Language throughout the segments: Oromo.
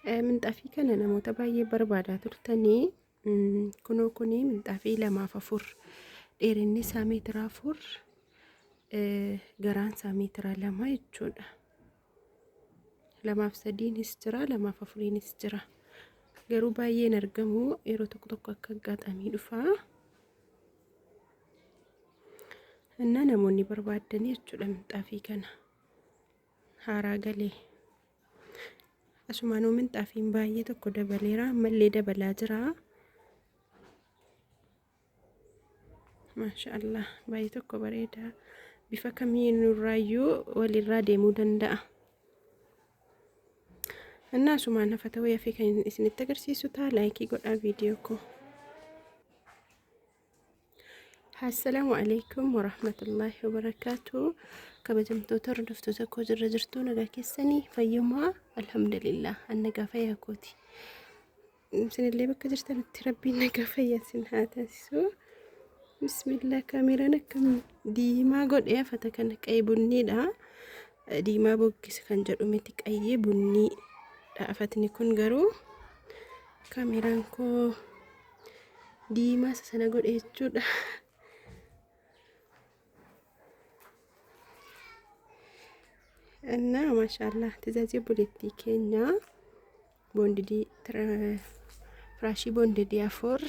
Minxaafii kana namoota baay'ee barbaadaa turtanii kunoo kuni minxaafii 2x4 dheerinni isaa meetira 4 garaan isaa meetira 2 jechuudha. 2x3nis jira 2x4nis jira. Garuu baay'een argamu yeroo tokko tokko akka aggaxamii dhufa. Inna namoonni barbaadanii jechuudha minxaafii kana haaraa galee. Asumaanuu minxaafiin baay'ee tokko dabaleera ammallee dabalaa jira. Maashaallah baay'ee tokko bareeda. Bifa kamiinurraayyuu walirraa deemuu danda'a. Inna asumaan hafa ta'uu yaafii kan isinitti agarsiisu ta'a laayikii godhaa viidiyoo koo. Assalamu alaikum warahmatullahi wabarakatuh. Kabajamtoota hordoftoota koo jirra jirtu nagaa keessanii fayyummaa alhamdulillah nagaa fayyaa kooti. Isinillee bakka jirtanitti rabbiin nagaa fayyaa isin haa taasisu. Bismillah kaameraan akkam diimaa godhee afata kana qayyee bunniidha. Diimaa boggisa kan jedhu miti qayyee bunniidha afatni kun garuu kaameraan koo diimaa sana godhee jechuudha. እና ማሻአላህ ትእዛዜ ቡሌቲ ኬኛ ቦንዲዲ ፍራሺ ቦንዲዲ አፎር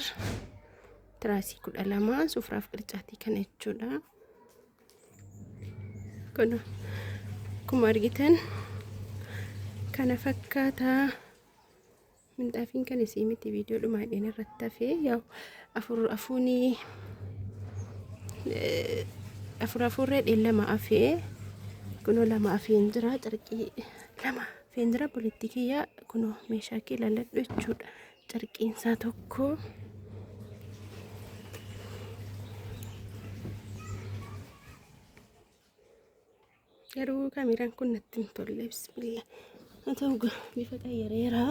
ትራሲ ኩዳላማ ሱፍራፍ ቅርጫቲ ከነቹዳ ኮኖ ኩማ አርጊተን ከነ ፈካታ ምንጣፊን ከነ ሲሚቲ ቪዲዮ ዱማዴን ረተፌ ያው አፉኒ አፉሬ ደለማ አፌ kuno lama afeenjira carqii lama afeenjira politikiyaa kuno meeshaa kee laladhu jechuudha. Carqiin isaa tokko garuu kaameraan kun natti hin tolle bismillah. Ta'u bifa qayyareera.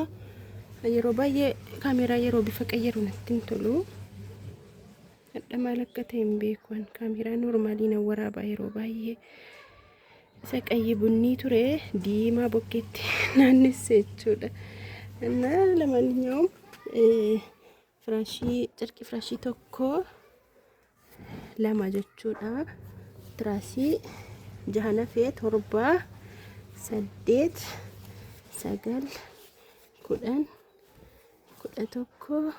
Yeroo baay'ee kaameraa yeroo bifa qayyaru natti hin tolu. Hadda maal akka ta'e hin beeku. Kaameraa noormaalii na waraabaa yeroo baay'ee. Isa qayyee bunni ture diimaa bokkeetti naannessee jechuudha. Inna lamaaniyyuu carqii firaashii tokko lama jechuudha. Tiraasii 6 fi 7 8 9 10 11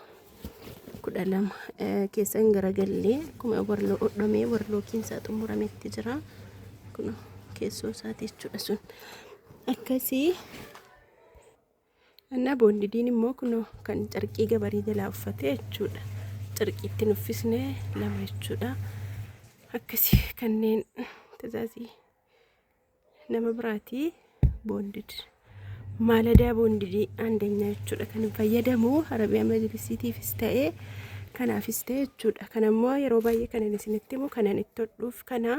12 keessan garagallee akkuma warloo hodhamee warlookiin isaa xumurametti jira. Kun keessoo isaati jechuudha sun akkasii. Anna boondidiin immoo kunoo kan carqii gabarii jalaa uffate jechuudha. Carqiitti nuffisne lama jechuudha. Akkasii kanneen tajaajii nama biraatii boondid maaladaa boondidii andeenya jechuudha. Kan fayyadamu Arabiyaa Majlisiitiifis ta'ee kanaafis ta'e jechuudha. Kanammoo yeroo baay'ee kanan isinitti himu kanan itti hodhuuf kana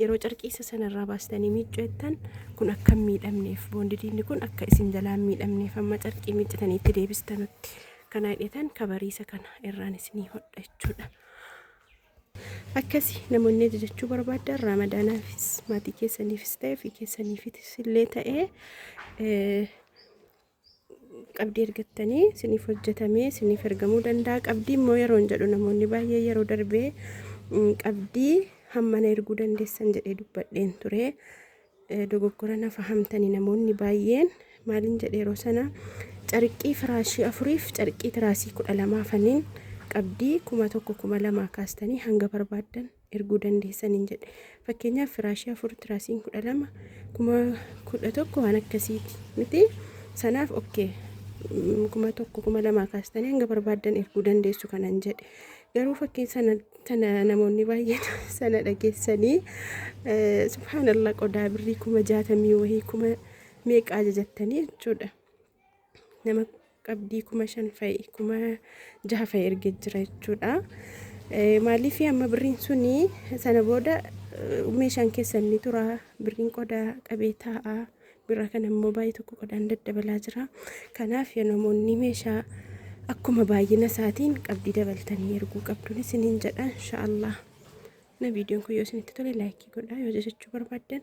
yeroo carqiisa sanarraa baastanii miicceettan kun akka miidhamneef boondidiin kun akka isin jalaan miidhamneef amma carqii miiccitanii itti deebistanutti kana hidhetan kabariisa kana irraan isinii hodha jechuudha. Akkasii namoonni jechuu barbaadan Ramadaanaafis maatii keessaniifis ta'e fi keessaniifis illee ta'e qabdii ergattanii siniif hojjetamee siniif ergamuu danda'a. Qabdii immoo yeroo hin jedhu namoonni baay'ee yeroo darbee qabdii hammana erguu dandeessan jedhee dubbadheen ture. Dogoggora na fahamtanii namoonni baay'een maaliin jedhee yeroo sana carqii firaashii 4 fi carqii tiraasii 12 faniin qabdii 1,000 2,000 kaastanii hanga barbaadan erguu dandeessaniin jedhe. Fakkeenyaaf firaashii 4 tiraasiin 12 11 waan akkasiiti miti. Sanaaf okkee 1,000 2,000 kaastanii hanga barbaadan erguu dandeessu kanan jedhe. Garuu fakkiin sana namoonni baay'een sana dhageessanii subhaanallah qodaa birrii 60,000 wahii 1,000 ajajattanii jechuudha. Nama qabdii 5,000 fa'i 6,000 fa'i ergee jira jechuudha. Maaliif amma birriin suni sana booda meeshaan keessan ni tura birriin qodaa qabee taa'a. Birra kana immoo baay'ee tokko qodaan daddabalaa jira. Kanaaf namoonni meeshaa akkuma baay'ina isaatiin qabdii dabaltanii erguu qabduun isiniin jedha inshaallah. Na viidiyoon kun yoo isinitti tole laayikii godhaa, yoo jechuu barbaadan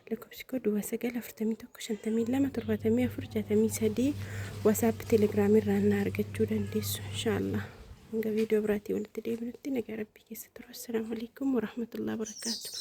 lakkoofsi koo duwwaa 941 WhatsApp Telegram irraan na argachuu dandeessu inshallah. Hanga viidiyoo biraatii walitti deebinutti nagaa rabbii keessa turu. Assalaamu alaykum warahmatullahi wabarakatuh.